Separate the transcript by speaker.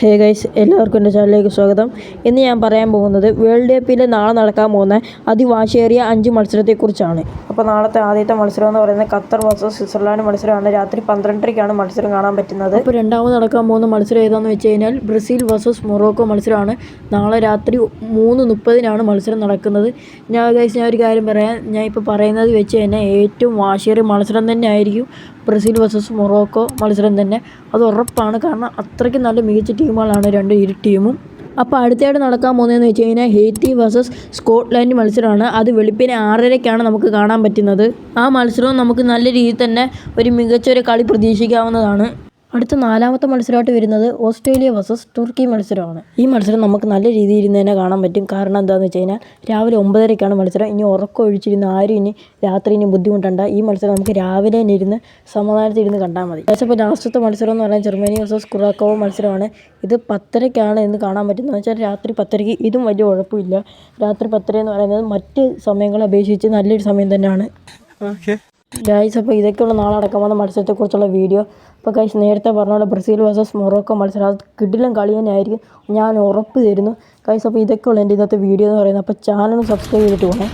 Speaker 1: Hey guys, എല്ലാവർക്കും എൻ്റെ ചാനലിലേക്ക് സ്വാഗതം. ഇന്ന് ഞാൻ പറയാൻ പോകുന്നത് വേൾഡ് കപ്പിൽ നാളെ നടക്കാൻ പോകുന്ന അതിവാശിയേറിയ 5 മത്സരത്തെക്കുറിച്ചാണ്. അപ്പോൾ നാളത്തെ ആദ്യത്തെ മത്സരം എന്ന് പറയുന്നത് ഖത്തർ വേഴ്സസ് സ്വിറ്റ്സർലാൻഡ് മത്സരമാണ്. രാത്രി 12:30-ക്കാണ് മത്സരം കാണാൻ പറ്റുന്നത്. അപ്പോൾ രണ്ടാമത് നടക്കാൻ പോകുന്ന മത്സരം ഏതാണെന്ന് വെച്ച് കഴിഞ്ഞാൽ ബ്രസീൽ വേഴ്സസ് മൊറോക്കോ മത്സരമാണ്. നാളെ രാത്രി 3:30-നാണ് മത്സരം നടക്കുന്നത്. ഞാൻ ഒരു കാര്യം പറയാം. ഞാൻ ഇപ്പോൾ പറയുന്നത് വെച്ച് തന്നെ ഏറ്റവും വാശിയേറിയ മത്സരം തന്നെ ആയിരിക്കും ബ്രസീൽ വേഴ്സസ് മൊറോക്കോ മത്സരം തന്നെ. അത് ഉറപ്പാണ്. കാരണം അത്രയ്ക്ക് നല്ല മികച്ച ടീമുകളാണ് ഇരു ടീമും. അപ്പോൾ അടുത്തയായിട്ട് നടക്കാൻ പോകുന്നതെന്ന് വെച്ച് കഴിഞ്ഞാൽ ഹെയ്ത്തി വേഴ്സസ് സ്കോട്ട്ലാൻഡ് മത്സരമാണ്. അത് വെളുപ്പിനെ 6:30-ക്കാണ് നമുക്ക് കാണാൻ പറ്റുന്നത്. ആ മത്സരവും നമുക്ക് നല്ല രീതിയിൽ തന്നെ ഒരു മികച്ചൊരു കളി പ്രതീക്ഷിക്കാവുന്നതാണ്. അടുത്ത 4-മത്തെ മത്സരമായിട്ട് വരുന്നത് ഓസ്ട്രേലിയ വേഴ്സസ് തുർക്കി മത്സരമാണ്. ഈ മത്സരം നമുക്ക് നല്ല രീതിയിൽ ഇരുന്ന് തന്നെ കാണാൻ പറ്റും. കാരണം എന്താണെന്ന് വെച്ച് കഴിഞ്ഞാൽ രാവിലെ 9:30-ക്കാണ് മത്സരം. ഇനി ഉറക്കം ഒഴിച്ചിരുന്ന് ആരും ഇനി രാത്രി ബുദ്ധിമുട്ടണ്ട. ഈ മത്സരം നമുക്ക് രാവിലെ തന്നെ ഇരുന്ന് സമാധാനത്തിരുന്ന് കണ്ടാൽ മതി. അപ്പോൾ ലാസ്റ്റത്തെ മത്സരം എന്ന് പറഞ്ഞാൽ ജർമ്മനി വേഴ്സസ് കുറാക്കോവോ മത്സരമാണ്. ഇത് 10:30-ക്കാണ് എന്ന് കാണാൻ പറ്റുന്നത്. വെച്ചാൽ രാത്രി 10:30-ക്ക് ഇതും വലിയ കുഴപ്പമില്ല. രാത്രി 10:30 എന്ന് പറയുന്നത് മറ്റ് സമയങ്ങളെ അപേക്ഷിച്ച് നല്ലൊരു സമയം തന്നെയാണ്. ഗൈസ്, അപ്പോൾ ഇതൊക്കെയുള്ള നാളെ നടക്കാൻ പോകുന്ന മത്സരത്തെക്കുറിച്ചുള്ള വീഡിയോ. അപ്പോൾ ഗൈസ്, നേരത്തെ പറഞ്ഞ പോലെ ബ്രസീൽ വേഴ്സസ് മൊറോക്കോ മത്സരം അത് കിടിലൻ കളി തന്നെയായിരിക്കും, ഞാൻ ഉറപ്പ് തരുന്നു. ഗൈസ്, അപ്പോൾ ഇതൊക്കെയുള്ള എൻ്റെ ഇന്നത്തെ വീഡിയോ എന്ന് പറയുന്നത്. അപ്പോൾ ചാനൽ സബ്സ്ക്രൈബ് ചെയ്തിട്ട് പോകണേ.